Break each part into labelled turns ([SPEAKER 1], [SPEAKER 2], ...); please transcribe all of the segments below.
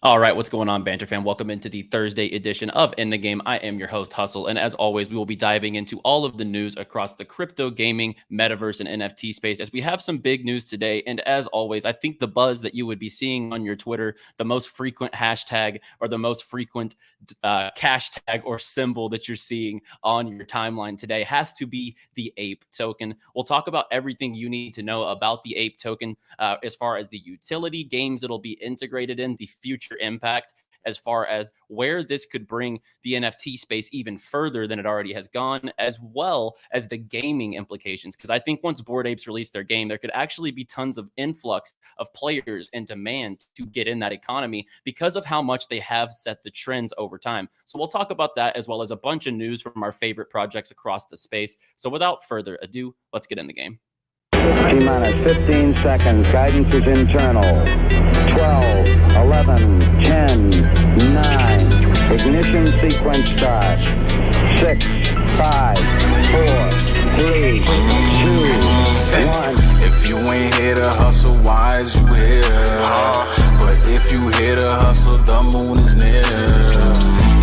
[SPEAKER 1] All right, what's going on, Banter fan? Welcome into the Thursday edition of In the Game. I am your host, Hustle, and as always, we will be diving into all of the news across the crypto gaming, metaverse, and NFT space as we have some big news today. And as always, I think the buzz that you would be seeing on your Twitter, the most frequent hashtag or the most frequent cash tag or symbol that you're seeing on your timeline today has to be the APE token. We'll talk about everything you need to know about the APE token as far as the utility, games it'll be integrated in, the future impact, as far as where this could bring the NFT space even further than it already has gone, as well as the gaming implications. Because I think once Bored Apes release their game, there could actually be tons of influx of players and demand to get in that economy because of how much they have set the trends over time. So we'll talk about that as well as a bunch of news from our favorite projects across the space. So without further ado, let's get in the game.
[SPEAKER 2] T-minus 15 seconds. Guidance is internal. 12, 11, 10, 9. Ignition sequence start. 6, 5, 4, 3, 2, 1.
[SPEAKER 3] If you ain't here to hustle, why is you here? But if you here to hustle, the moon is near.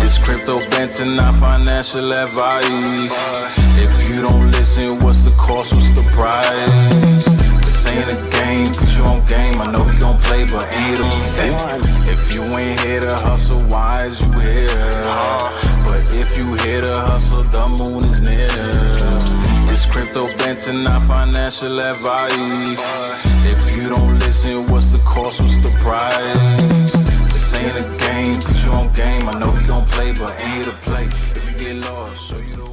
[SPEAKER 3] It's crypto Banter, not financial advice. If you don't listen, what's the cost, what's the price? This ain't a game, put you on game. I know we gon' play, but ain't a percent. If you ain't here to hustle, why is you here? But if you here to hustle, the moon is near. It's crypto Banter, not financial advice. If you don't listen, what's the cost, what's the price? This ain't a game, put you on game. I know we gon' play, but ain't a play. If you get lost, show you the way.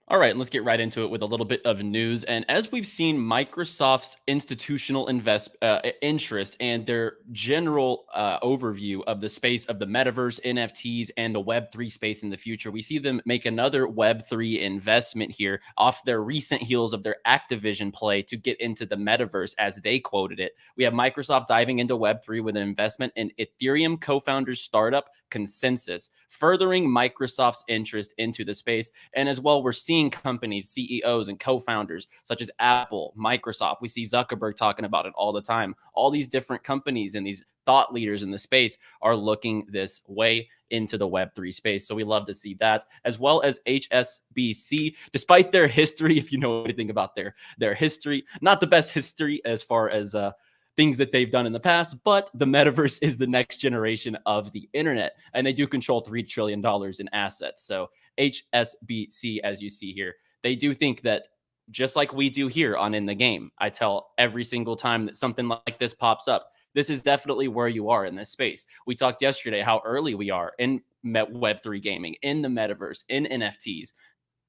[SPEAKER 1] All right, let's get right into it with a little bit of news. And as we've seen, Microsoft's institutional interest and their general overview of the space of the metaverse, NFTs, and the Web3 space in the future, we see them make another Web3 investment here off their recent heels of their Activision play to get into the metaverse, as they quoted it. We have Microsoft diving into Web3 with an investment in Ethereum co-founders startup Consensus, furthering Microsoft's interest into the space. And as well, we're seeing companies, CEOs, and co-founders such as Apple, Microsoft. We see Zuckerberg talking about it all the time. All these different companies and these thought leaders in the space are looking this way into the Web3 space. So we love to see that, as well as HSBC, despite their history, if you know anything about their history, not the best history as far as things that they've done in the past, but the metaverse is the next generation of the internet, and they do control $3 trillion in assets. So HSBC, as you see here, they do think that just like we do here on In the Game, I tell every single time that something like this pops up, this is definitely where you are in this space. We talked yesterday how early we are in Web3 gaming, in the metaverse, in NFTs.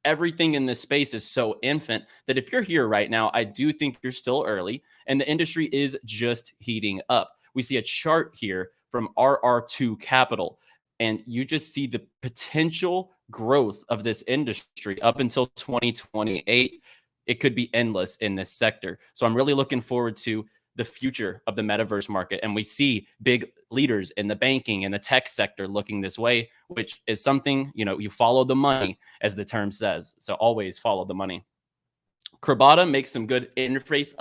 [SPEAKER 1] Everything in this space is so infant that if you're here right now, I do think you're still early and the industry is just heating up. We see a chart here from RR2 Capital, and you just see the potential growth of this industry up until 2028. It could be endless in this sector. So I'm really looking forward to the future of the metaverse market. And we see big leaders in the banking and the tech sector looking this way, which is something, you follow the money, as the term says. So always follow the money. Crabada makes some good interface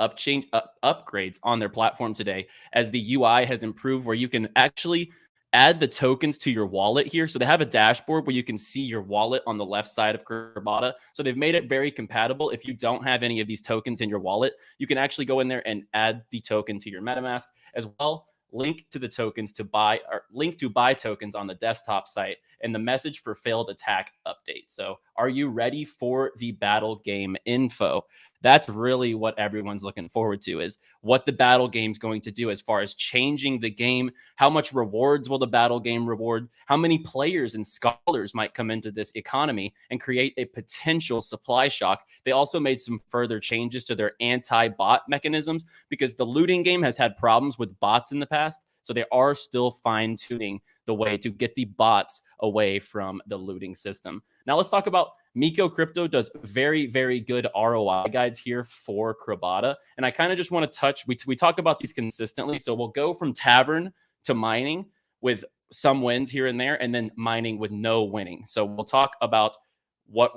[SPEAKER 1] upgrades on their platform today, as the UI has improved where you can actually add the tokens to your wallet here. So they have a dashboard where you can see your wallet on the left side of Crabada. So they've made it very compatible. If you don't have any of these tokens in your wallet, you can actually go in there and add the token to your MetaMask as well. Link to the tokens to buy, or link to buy tokens on the desktop site, and the message for failed attack update. So are you ready for the battle game info? That's really what everyone's looking forward to, is what the battle game's going to do as far as changing the game. How much rewards will the battle game reward? How many players and scholars might come into this economy and create a potential supply shock? They also made some further changes to their anti-bot mechanisms, because the looting game has had problems with bots in the past. So they are still fine-tuning the way to get the bots away from the looting system. Now let's talk about Miko Crypto. Does very, very good ROI guides here for Crabada. And I kind of just want to touch, we talk about these consistently. So we'll go from tavern to mining with some wins here and there, and then mining with no winning. So we'll talk about what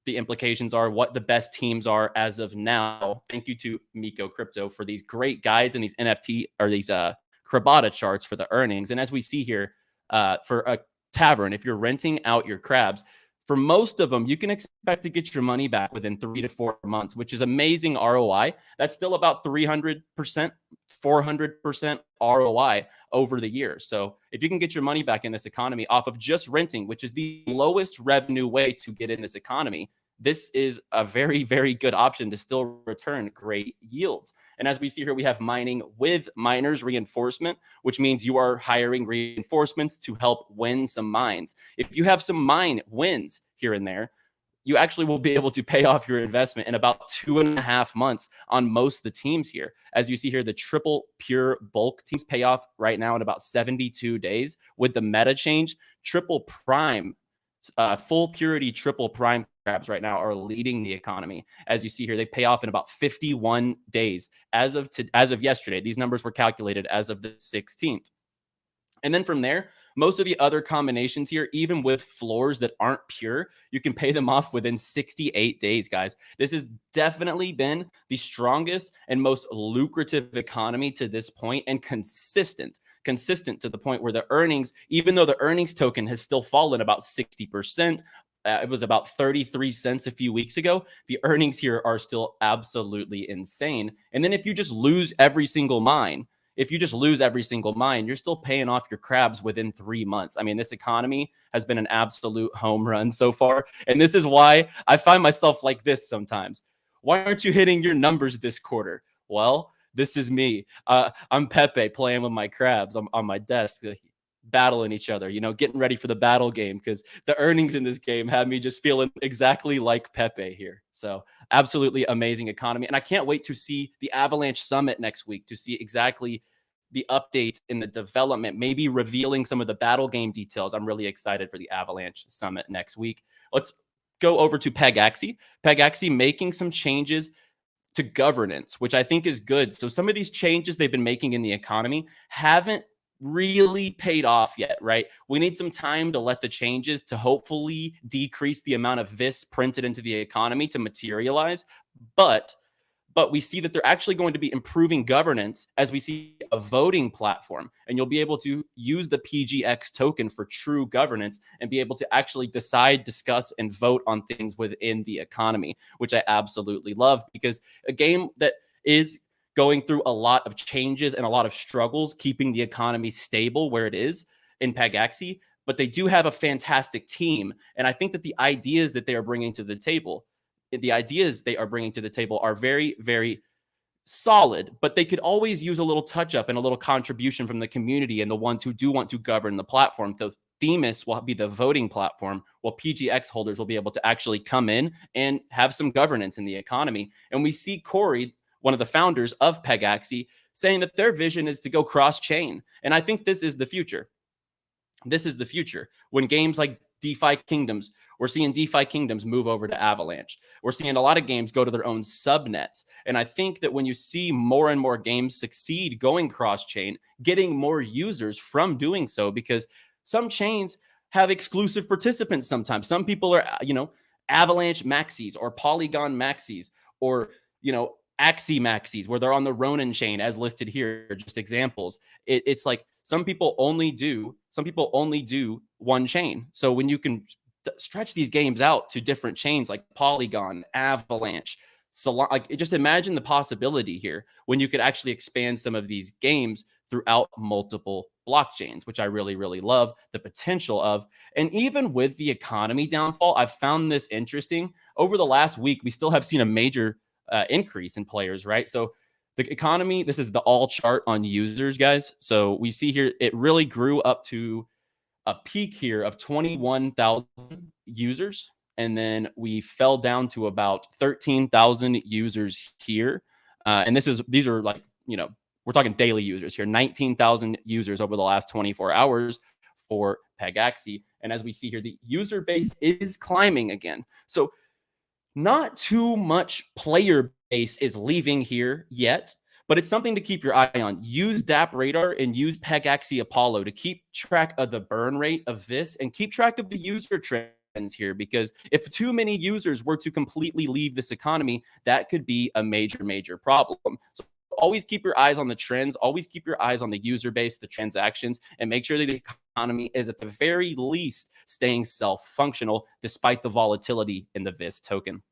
[SPEAKER 1] the implications are, what the best teams are as of now. Thank you to Miko Crypto for these great guides and these NFT or these Crabada charts for the earnings. And as we see here, for a tavern, if you're renting out your crabs, for most of them, you can expect to get your money back within 3 to 4 months, which is amazing ROI. That's still about 300%, 400% ROI over the years. So if you can get your money back in this economy off of just renting, which is the lowest revenue way to get in this economy, this is a very, very good option to still return great yields. And as we see here, we have mining with miners reinforcement, which means you are hiring reinforcements to help win some mines. If you have some mine wins here and there, you actually will be able to pay off your investment in about 2.5 months on most of the teams here. As you see here, the triple pure bulk teams pay off right now in about 72 days. With the meta change, triple prime, full purity triple prime crabs right now are leading the economy. As you see here, they pay off in about 51 days. As of yesterday, these numbers were calculated as of the 16th. And then from there, most of the other combinations here, even with floors that aren't pure, you can pay them off within 68 days, guys. This has definitely been the strongest and most lucrative economy to this point, and consistent to the point where the earnings, even though the earnings token has still fallen about 60%, it was about 33 cents a few weeks ago. The earnings here are still absolutely insane. And then if you just lose every single mine, you're still paying off your crabs within 3 months. I mean, this economy has been an absolute home run so far. And this is why I find myself like this sometimes. Why aren't you hitting your numbers this quarter? Well, this is me. I'm Pepe playing with my crabs on my desk, battling each other, getting ready for the battle game, because the earnings in this game have me just feeling exactly like Pepe here. So absolutely amazing economy. And I can't wait to see the Avalanche Summit next week to see exactly the updates in the development, maybe revealing some of the battle game details. I'm really excited for the Avalanche Summit next week. Let's go over to Pegaxy. Pegaxy making some changes to governance, which I think is good. So some of these changes they've been making in the economy haven't really paid off yet, right? We need some time to let the changes to hopefully decrease the amount of VIS printed into the economy to materialize. But we see that they're actually going to be improving governance as we see a voting platform, and you'll be able to use the PGX token for true governance and be able to actually decide, discuss, and vote on things within the economy, which I absolutely love, because a game that is going through a lot of changes and a lot of struggles, keeping the economy stable where it is in Pegaxy, but they do have a fantastic team. And I think that the ideas that they are bringing to the table, are very, very solid, but they could always use a little touch up and a little contribution from the community and the ones who do want to govern the platform. The Themis will be the voting platform, while PGX holders will be able to actually come in and have some governance in the economy. And we see Corey, one of the founders of Pegaxy, saying that their vision is to go cross-chain. And I think this is the future. This is the future. When games like DeFi Kingdoms, we're seeing DeFi Kingdoms move over to Avalanche. We're seeing a lot of games go to their own subnets. And I think that when you see more and more games succeed going cross-chain, getting more users from doing so, because some chains have exclusive participants sometimes. Some people are, Avalanche maxis or Polygon maxis or, Axie maxis, where they're on the Ronin chain as listed here, just examples. It's like some people only do one chain. So when you can stretch these games out to different chains like Polygon, Avalanche, just imagine the possibility here when you could actually expand some of these games throughout multiple blockchains, which I really, really love the potential of. And even with the economy downfall, I've found this interesting. Over the last week, we still have seen a major increase in players, right? So the economy, this is the all chart on users, guys. So we see here, it really grew up to a peak here of 21,000 users. And then we fell down to about 13,000 users here. And these are like, we're talking daily users here, 19,000 users over the last 24 hours for Pegaxy. And as we see here, the user base is climbing again. So not too much player base is leaving here yet, but it's something to keep your eye on. Use DApp Radar and use Pegaxy Apollo to keep track of the burn rate of this and keep track of the user trends here, because if too many users were to completely leave this economy, that could be a major, major problem. So always keep your eyes on the trends, always keep your eyes on the user base, the transactions, and make sure that the economy is at the very least staying self-functional despite the volatility in the VIS token.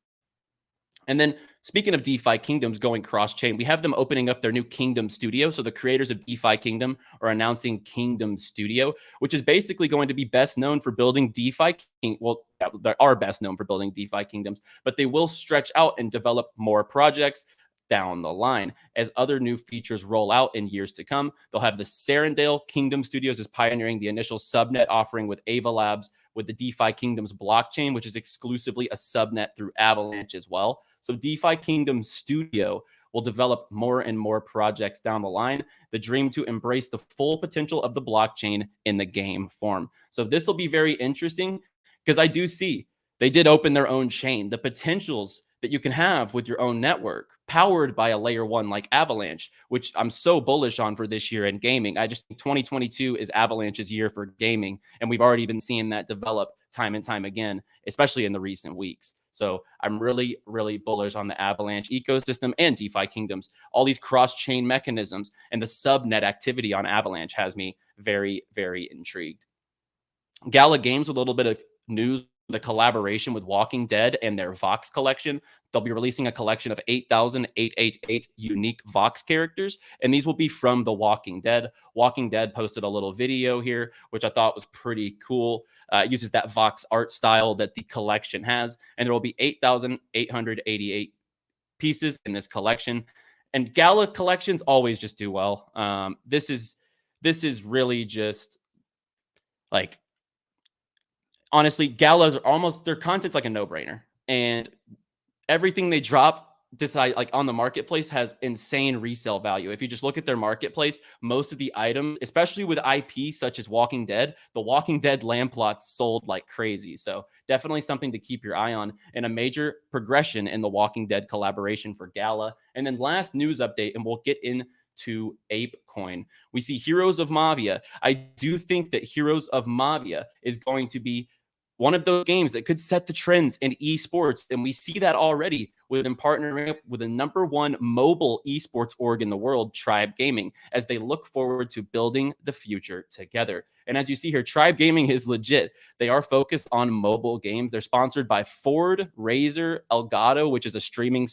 [SPEAKER 1] And then speaking of DeFi Kingdoms going cross-chain, we have them opening up their new Kingdom Studio. So the creators of DeFi Kingdom are announcing Kingdom Studio, which is basically going to be best known for building DeFi. Well, they are best known for building DeFi Kingdoms, but they will stretch out and develop more projects down the line as other new features roll out in years to come. They'll have the Serendale Kingdom Studios is pioneering the initial subnet offering with Ava Labs with the DeFi Kingdoms blockchain, which is exclusively a subnet through Avalanche as well. So DeFi Kingdom Studio will develop more and more projects down the line. The dream to embrace the full potential of the blockchain in the game form. So this will be very interesting because I do see they did open their own chain. The potentials that you can have with your own network powered by a layer one like Avalanche, which I'm so bullish on for this year in gaming. I just think 2022 is Avalanche's year for gaming. And we've already been seeing that develop time and time again, especially in the recent weeks. So I'm really, really bullish on the Avalanche ecosystem and DeFi Kingdoms. All these cross-chain mechanisms and the subnet activity on Avalanche has me very, very intrigued. Gala Games with a little bit of news, the collaboration with Walking Dead and their Vox collection. They'll be releasing a collection of 8,888 unique Vox characters, and these will be from The Walking Dead. Walking Dead posted a little video here, which I thought was pretty cool. It uses that Vox art style that the collection has, and there will be 8,888 pieces in this collection. And Gala collections always just do well. This is really just like, honestly, Galas are almost, their content's like a no-brainer. And everything they drop like on the marketplace has insane resale value. If you just look at their marketplace, most of the items, especially with IP such as Walking Dead, the Walking Dead land plots sold like crazy. So definitely something to keep your eye on, and a major progression in the Walking Dead collaboration for Gala. And then last news update, and we'll get into ApeCoin. We see Heroes of Mavia. I do think that Heroes of Mavia is going to be one of those games that could set the trends in esports. And we see that already with them partnering up with the #1 mobile esports org in the world, Tribe Gaming, as they look forward to building the future together. And as you see here, Tribe Gaming is legit. They are focused on mobile games. They're sponsored by Ford, Razer, Elgato, which is a streaming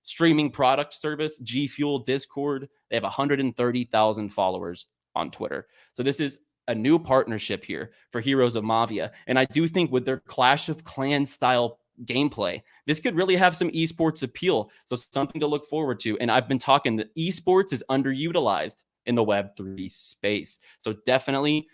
[SPEAKER 1] streaming product service, G Fuel, Discord. They have 130,000 followers on Twitter. So this is a new partnership here for Heroes of Mavia. And I do think with their Clash of Clans style gameplay, this could really have some esports appeal. So something to look forward to. And I've been talking that esports is underutilized in the Web3 space. So definitely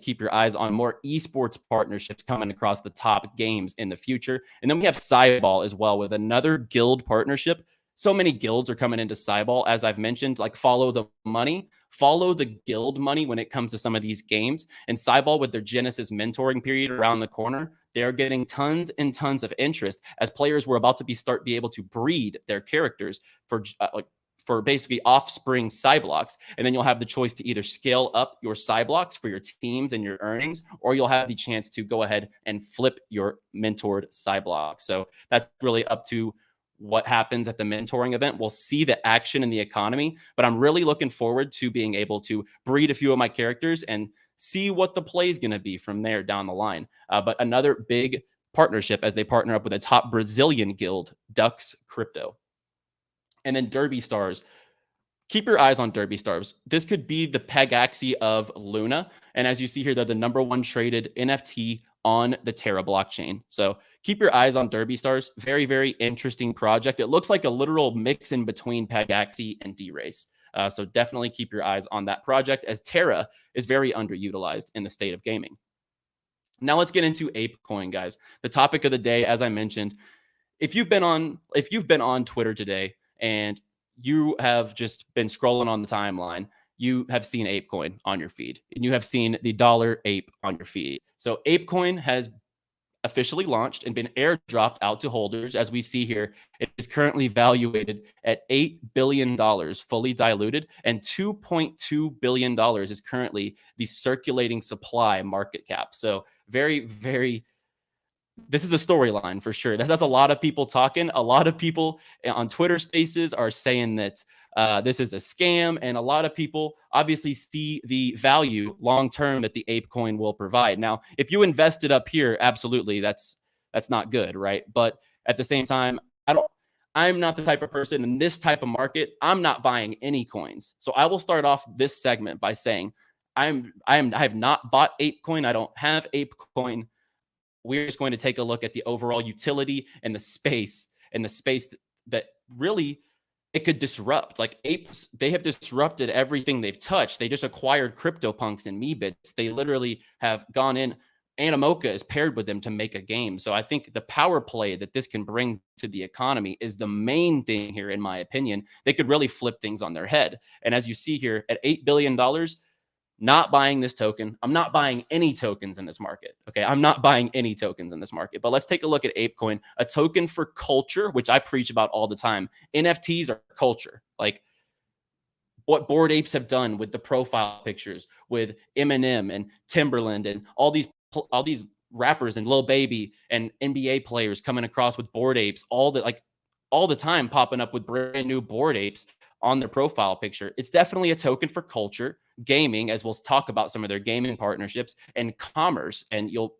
[SPEAKER 1] keep your eyes on more esports partnerships coming across the top games in the future. And then we have CyBall as well with another guild partnership. So many guilds are coming into CyBall, as I've mentioned, like follow the money, follow the guild money when it comes to some of these games. And CyBall, with their Genesis mentoring period around the corner, they're getting tons and tons of interest as players were about to be able to breed their characters for basically offspring CyBlocs. And then you'll have the choice to either scale up your CyBlocs for your teams and your earnings, or you'll have the chance to go ahead and flip your mentored CyBlock. So that's really up to what happens at the mentoring event. We'll see the action in the economy, but I'm really looking forward to being able to breed a few of my characters and see what the play is going to be from there down the line. But another big partnership as they partner up with a top Brazilian guild, Dux Crypto. And then Derby Stars. Keep your eyes on Derby Stars. This could be the Pegaxy of Luna. And as you see here, they're the #1 traded NFT on the Terra blockchain. So keep your eyes on Derby Stars. Very, very interesting project. It looks like a literal mix in between Pegaxy and D-Race. So definitely keep your eyes on that project, as Terra is very underutilized in the state of gaming. Now let's get into ApeCoin, guys. The topic of the day, as I mentioned, if you've been on Twitter today and you have just been scrolling on the timeline, you have seen ApeCoin on your feed, and you have seen the dollar ape on your feed. So ApeCoin has officially launched and been airdropped out to holders. As we see here, it is currently valuated at $8 billion fully diluted, and $2.2 billion is currently the circulating supply market cap. So very, very this is a storyline for sure. That's a lot of people talking. A lot of people on Twitter Spaces are saying that this is a scam, and a lot of people obviously see the value long term that the ApeCoin will provide. Now, if you invested up here, absolutely, that's not good, right? But at the same time, I'm not the type of person in this type of market. I'm not buying any coins. So I will start off this segment by saying I have not bought ApeCoin. I don't have ApeCoin. We're just going to take a look at the overall utility and the space that really it could disrupt. Like Apes, they have disrupted everything they've touched. They just acquired CryptoPunks and Meebits. They literally have gone in. Animoca is paired with them to make a game. So I think the power play that this can bring to the economy is the main thing here, in my opinion. They could really flip things on their head. And as you see here, at $8 billion, not buying this token. I'm not buying any tokens in this market. Okay. I'm not buying any tokens in this market. But let's take a look at ApeCoin, a token for culture, which I preach about all the time. NFTs are culture. Like what Bored Apes have done with the profile pictures, with Eminem and Timberland and all these rappers and Lil Baby and NBA players coming across with Bored Apes, all the time popping up with brand new Bored Apes on their profile picture. It's definitely a token for culture, gaming, as we'll talk about some of their gaming partnerships, and commerce. And you'll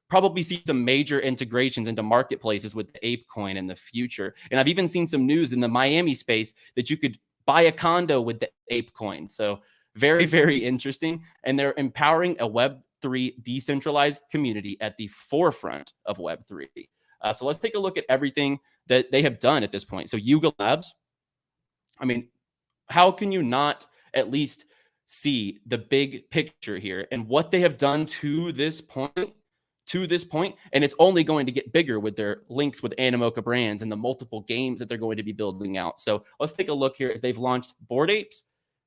[SPEAKER 1] probably see some major integrations into marketplaces with the ApeCoin in the future. And I've even seen some news in the Miami space that you could buy a condo with the ApeCoin. So very, very interesting. And they're empowering a Web3 decentralized community at the forefront of Web3. So let's take a look at everything that they have done at this point. So Yuga Labs, I mean, how can you not at least see the big picture here and what they have done to this point? And it's only going to get bigger with their links with Animoca brands and the multiple games that they're going to be building out. So let's take a look here as they've launched Bored Apes,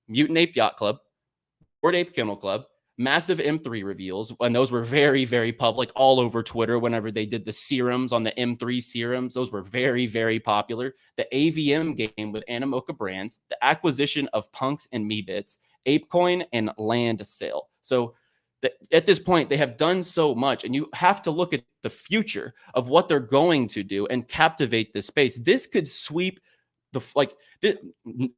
[SPEAKER 1] Mutant Ape Yacht Club, Bored Ape Kennel Club, massive M3 reveals, and those were very, very public all over Twitter whenever they did the serums on the M3 serums. Those were very, very popular. The AVM game with Animoca brands, the acquisition of Punks and Meebits, ApeCoin, and land sale. So at this point, they have done so much, and you have to look at the future of what they're going to do and captivate this space. This could sweep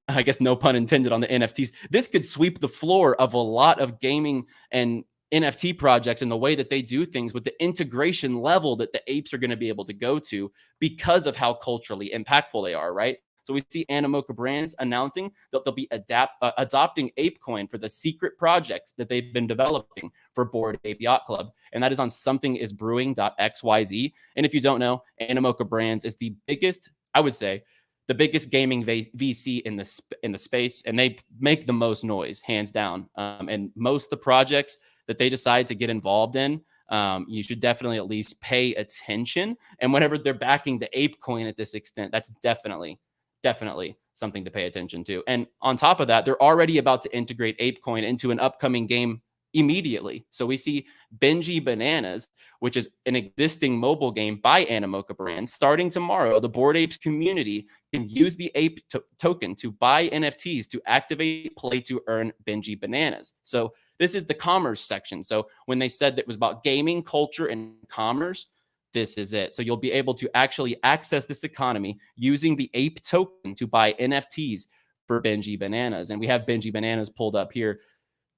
[SPEAKER 1] I guess no pun intended on the NFTs. This could sweep the floor of a lot of gaming and NFT projects in the way that they do things with the integration level that the apes are going to be able to go to because of how culturally impactful they are, right? So we see Animoca brands announcing that they'll be adopting ApeCoin for the secret projects that they've been developing for Bored Ape Yacht Club. And that is on somethingisbrewing.xyz. And if you don't know, Animoca brands is the biggest, I would say, the biggest gaming VC in the space, and they make the most noise, hands down. And most of the projects that they decide to get involved in, you should definitely at least pay attention. And whenever they're backing the ApeCoin at this extent, that's definitely something to pay attention to. And on top of that, they're already about to integrate ApeCoin into an upcoming game immediately. So we see Benji Bananas, which is an existing mobile game by Animoca brands. Starting tomorrow, the Bored Apes community can use the Ape token to buy NFTs to activate play to earn Benji Bananas. So this is the commerce section. So when they said that it was about gaming, culture, and commerce, this is it. So you'll be able to actually access this economy using the Ape token to buy NFTs for Benji Bananas. And we have Benji Bananas pulled up here.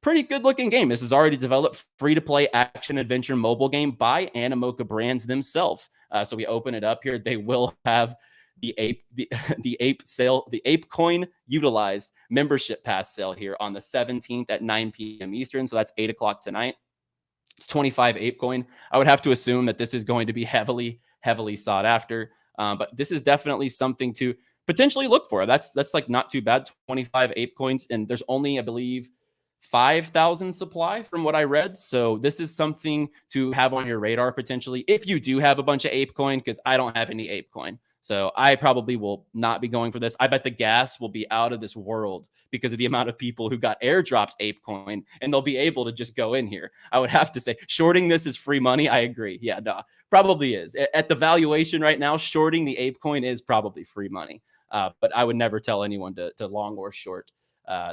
[SPEAKER 1] Pretty good looking game. This is already developed free-to-play action adventure mobile game by Animoca brands themselves. So we open it up here. They will have the ape sale, the ApeCoin utilized membership pass sale here on the 17th at 9 p.m. Eastern. So that's 8 o'clock tonight. It's 25 ApeCoin. I would have to assume that this is going to be heavily sought after. But this is definitely something to potentially look for. That's like not too bad. 25 ApeCoins, and there's only, I believe, 5,000 supply from what I read. So this is something to have on your radar potentially if you do have a bunch of ApeCoin, because I don't have any ApeCoin. So I probably will not be going for this. I bet the gas will be out of this world because of the amount of people who got airdropped ApeCoin, and they'll be able to just go in here. I would have to say shorting this is free money. I agree. Yeah, no, probably is. At the valuation right now, shorting the ApeCoin is probably free money. But I would never tell anyone to long or short.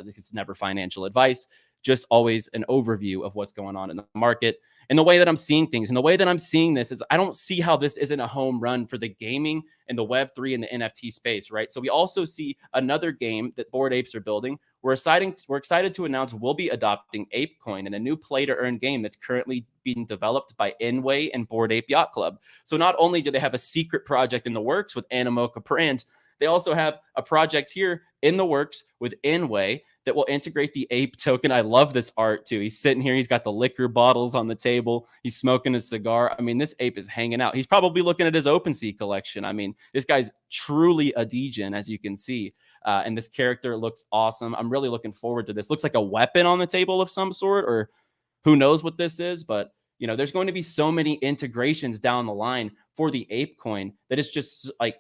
[SPEAKER 1] This is never financial advice, just always an overview of what's going on in the market. And the way that I'm seeing things and the way that I'm seeing this is I don't see how this isn't a home run for the gaming and the Web3 and the NFT space, right? So we also see another game that Bored Apes are building. We're excited to announce we'll be adopting ApeCoin in a new play-to-earn game that's currently being developed by Enway and Bored Ape Yacht Club. So not only do they have a secret project in the works with Animoca brand, they also have a project here in the works with Enway that will integrate the ape token. I love this art too. He's sitting here. He's got the liquor bottles on the table. He's smoking a cigar. I mean, this ape is hanging out. He's probably looking at his OpenSea collection. I mean, this guy's truly a degen, as you can see. And this character looks awesome. I'm really looking forward to this. Looks like a weapon on the table of some sort, or who knows what this is. But, you know, there's going to be so many integrations down the line for the ApeCoin that it's just like,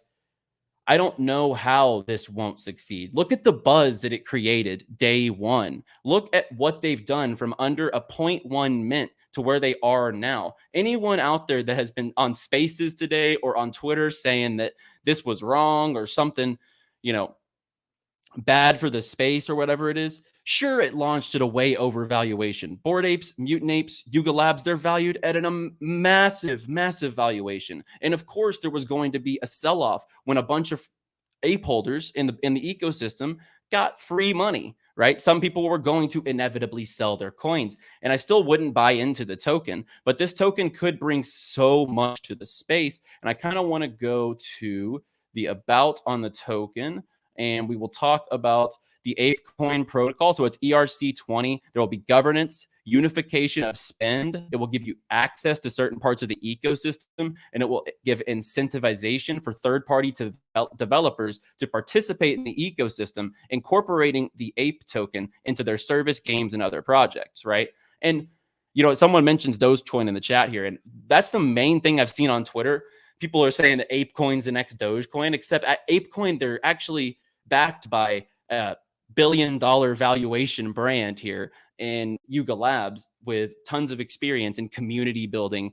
[SPEAKER 1] I don't know how this won't succeed. Look at the buzz that it created day one. Look at what they've done from under a 0.1 mint to where they are now. Anyone out there that has been on Spaces today or on Twitter saying that this was wrong or something, you know, bad for the space or whatever it is, sure, it launched at a way over valuation. Bored Apes, Mutant Apes, Yuga Labs, they're valued at a massive, massive valuation. And of course, there was going to be a sell-off when a bunch of ape holders in the ecosystem got free money, right? Some people were going to inevitably sell their coins. And I still wouldn't buy into the token, but this token could bring so much to the space. And I kind of want to go to the about on the token, and we will talk about the ApeCoin protocol. So it's ERC20. There will be governance, unification of spend. It will give you access to certain parts of the ecosystem, and it will give incentivization for third-party developers to participate in the ecosystem, incorporating the Ape token into their service, games, and other projects, right? And, you know, someone mentions Dogecoin in the chat here, and that's the main thing I've seen on Twitter. People are saying that ApeCoin's the next Dogecoin, except at ApeCoin, they're actually backed by a billion-dollar valuation brand here in Yuga Labs with tons of experience in community building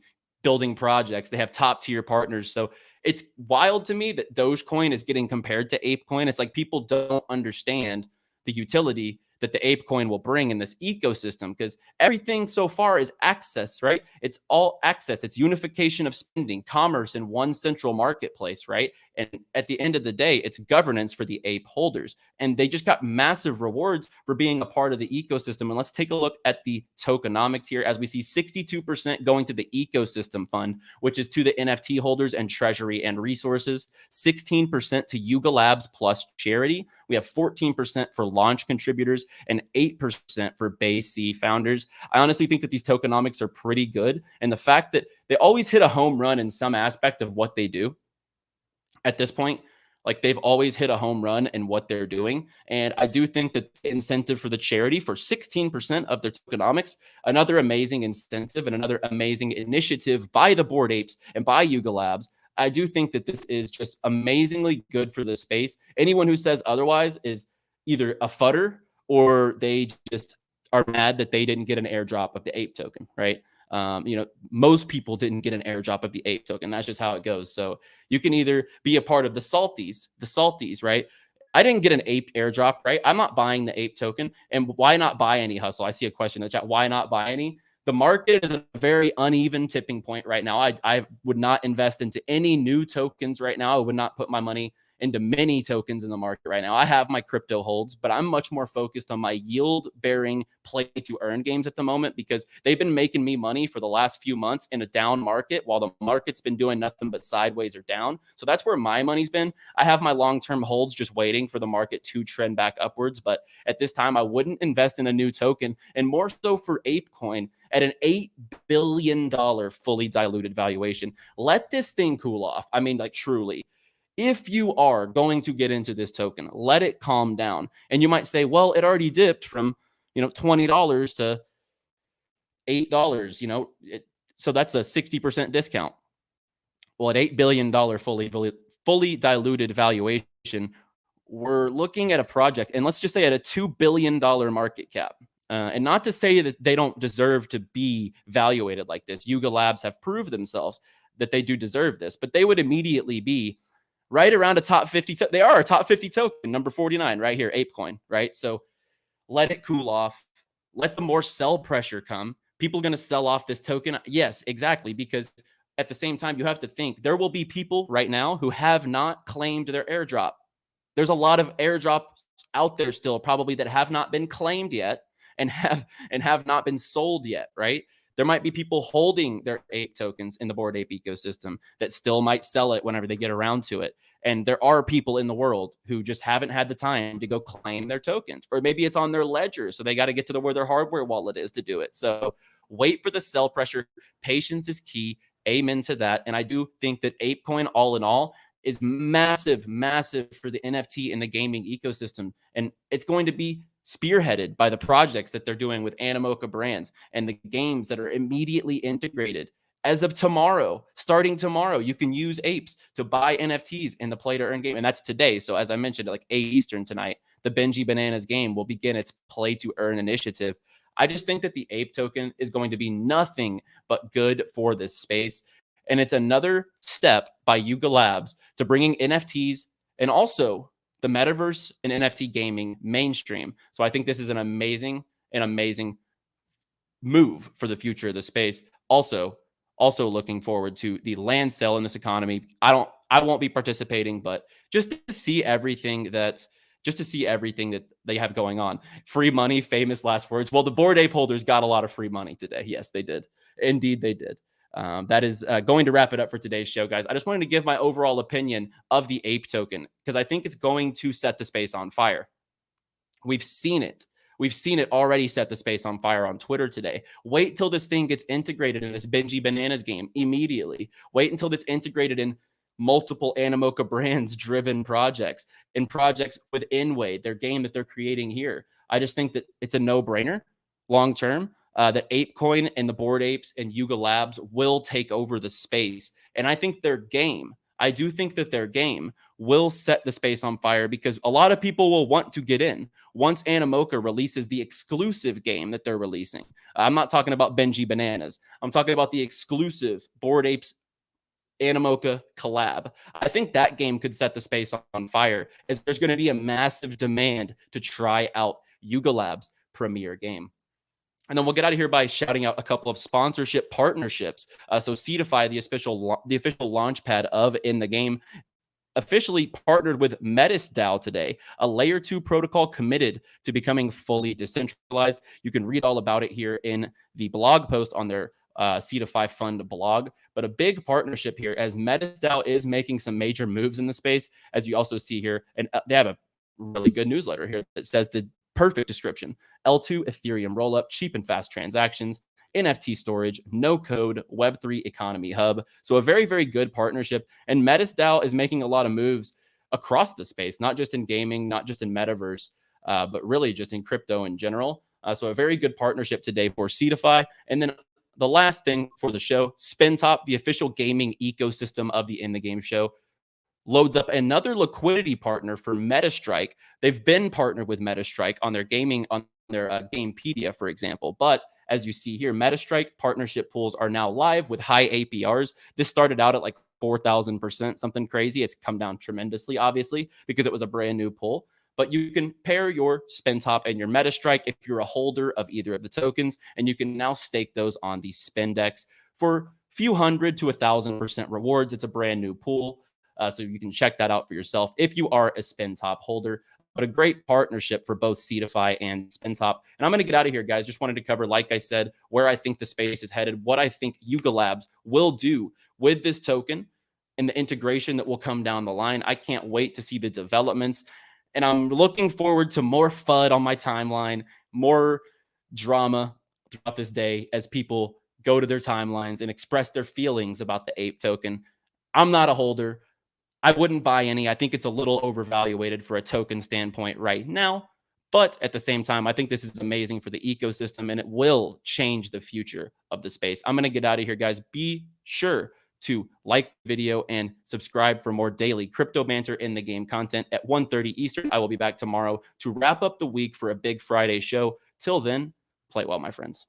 [SPEAKER 1] projects. They have top-tier partners. So it's wild to me that Dogecoin is getting compared to ApeCoin. It's like people don't understand the utility that the ApeCoin will bring in this ecosystem, because everything so far is access, right? It's all access. It's unification of spending, commerce in one central marketplace, right? And at the end of the day, it's governance for the ape holders. And they just got massive rewards for being a part of the ecosystem. And let's take a look at the tokenomics here, as we see 62% going to the ecosystem fund, which is to the NFT holders and treasury and resources, 16% to Yuga Labs plus charity. We have 14% for launch contributors and 8% for base C founders. I honestly think that these tokenomics are pretty good. And the fact that they always hit a home run in some aspect of what they do at this point, like they've always hit a home run in what they're doing. And I do think that the incentive for the charity for 16% of their tokenomics, another amazing incentive and another amazing initiative by the Bored Apes and by Yuga Labs. I do think that this is just amazingly good for the space. Anyone who says otherwise is either a fudder or they just are mad that they didn't get an airdrop of the ape token, right? You know, most people didn't get an airdrop of the ape token. That's just how it goes. So you can either be a part of the salties, right? I didn't get an ape airdrop, right? I'm not buying the ape token. And why not buy any, Hustle? I see a question in the chat. Why not buy any? The market is a very uneven tipping point right now. I would not invest into any new tokens right now. I would not put my money into many tokens in the market right now. I have my crypto holds, but I'm much more focused on my yield-bearing play-to-earn games at the moment, because they've been making me money for the last few months in a down market while the market's been doing nothing but sideways or down. So that's where my money's been. I have my long-term holds just waiting for the market to trend back upwards. But at this time, I wouldn't invest in a new token, and more so for ApeCoin at an $8 billion fully diluted valuation. Let this thing cool off. I mean, like truly. If you are going to get into this token, let it calm down. And you might say, well, it already dipped from, you know, $20 to $8, you know, so that's a 60% discount. Well, at $8 billion fully diluted valuation, we're looking at a project, and let's just say at a $2 billion market cap. And not to say that they don't deserve to be valuated like this. Yuga Labs have proved themselves that they do deserve this, but they would immediately be right around a top 50. They are a top 50 token, number 49 right here, ApeCoin, right? So let it cool off. Let the more sell pressure come. people going to sell off this token? Yes, exactly. Because at the same time, you have to think there will be people right now who have not claimed their airdrop. There's a lot of airdrops out there still probably that have not been claimed yet and have not been sold yet, right? There might be people holding their ape tokens in the Bored Ape ecosystem that still might sell it whenever they get around to it. And there are people in the world who just haven't had the time to go claim their tokens, or maybe it's on their ledger, so they got to get to where their hardware wallet is to do it. So wait for the sell pressure. Patience is key. Amen to that. And I do think that ApeCoin, all in all, is massive, massive for the NFT and the gaming ecosystem. And it's going to be spearheaded by the projects that they're doing with Animoca brands and the games that are immediately integrated. As of tomorrow, starting tomorrow, you can use Apes to buy NFTs in the play to earn game. And that's today. So as I mentioned, like 8 Eastern tonight, the Benji Bananas game will begin its play to earn initiative. I just think that the Ape token is going to be nothing but good for this space. And it's another step by Yuga Labs to bringing NFTs and also the metaverse and NFT gaming mainstream. So I think this is an amazing move for the future of the space. Also looking forward to the land sale in this economy. I won't be participating, but just to see everything that they have going on. Free money, famous last words. Well, the Bored Ape holders got a lot of free money today. Yes, they did. Indeed, they did. That is going to wrap it up for today's show, guys. I just wanted to give my overall opinion of the Ape token because I think it's going to set the space on fire. We've seen it. We've seen it already set the space on fire on Twitter today. Wait till this thing gets integrated in this Benji Bananas game immediately. Wait until it's integrated in multiple Animoca brands driven projects and projects within Wade, their game that they're creating here. I just think that it's a no-brainer long term. That ApeCoin and the Bored Apes and Yuga Labs will take over the space. And I think I do think that their game will set the space on fire because a lot of people will want to get in once Animoca releases the exclusive game that they're releasing. I'm not talking about Benji Bananas. I'm talking about the exclusive Bored Apes Animoca collab. I think that game could set the space on fire as there's going to be a massive demand to try out Yuga Labs' premier game. And then we'll get out of here by shouting out a couple of sponsorship partnerships. So Seedify, the official launch pad of In the Game, officially partnered with MetaStrike today, a layer 2 protocol committed to becoming fully decentralized. You can read all about it here in the blog post on their Seedify Fund blog. But a big partnership here as MetaStrike is making some major moves in the space, as you also see here. And they have a really good newsletter here that says the perfect description: L2 Ethereum rollup, cheap and fast transactions, NFT storage, no code, Web3 economy hub. So a very, very good partnership. And MetaStrike is making a lot of moves across the space, not just in gaming, not just in metaverse, but really just in crypto in general. So a very good partnership today for Seedify. And then the last thing for the show, SpinTop, the official gaming ecosystem of the In the Game show, loads up another liquidity partner for MetaStrike. They've been partnered with MetaStrike on their gaming, on their Gamepedia, for example. But as you see here, MetaStrike partnership pools are now live with high APRs. This started out at like 4,000%, something crazy. It's come down tremendously, obviously, because it was a brand new pool. But you can pair your SpinTop and your MetaStrike if you're a holder of either of the tokens, and you can now stake those on the Spindex for few hundred to 1,000% rewards. It's a brand new pool. So you can check that out for yourself if you are a SpinTop holder. But a great partnership for both Seedify and SpinTop. And I'm going to get out of here, guys. Just wanted to cover, like I said, where I think the space is headed, what I think Yuga Labs will do with this token and the integration that will come down the line. I can't wait to see the developments. And I'm looking forward to more FUD on my timeline, more drama throughout this day as people go to their timelines and express their feelings about the Ape token. I'm not a holder. I wouldn't buy any. I think it's a little overvaluated for a token standpoint right now. But at the same time, I think this is amazing for the ecosystem and it will change the future of the space. I'm going to get out of here, guys. Be sure to like the video and subscribe for more daily crypto banter in the game content at 1:30 Eastern. I will be back tomorrow to wrap up the week for a big Friday show. Till then, play well, my friends.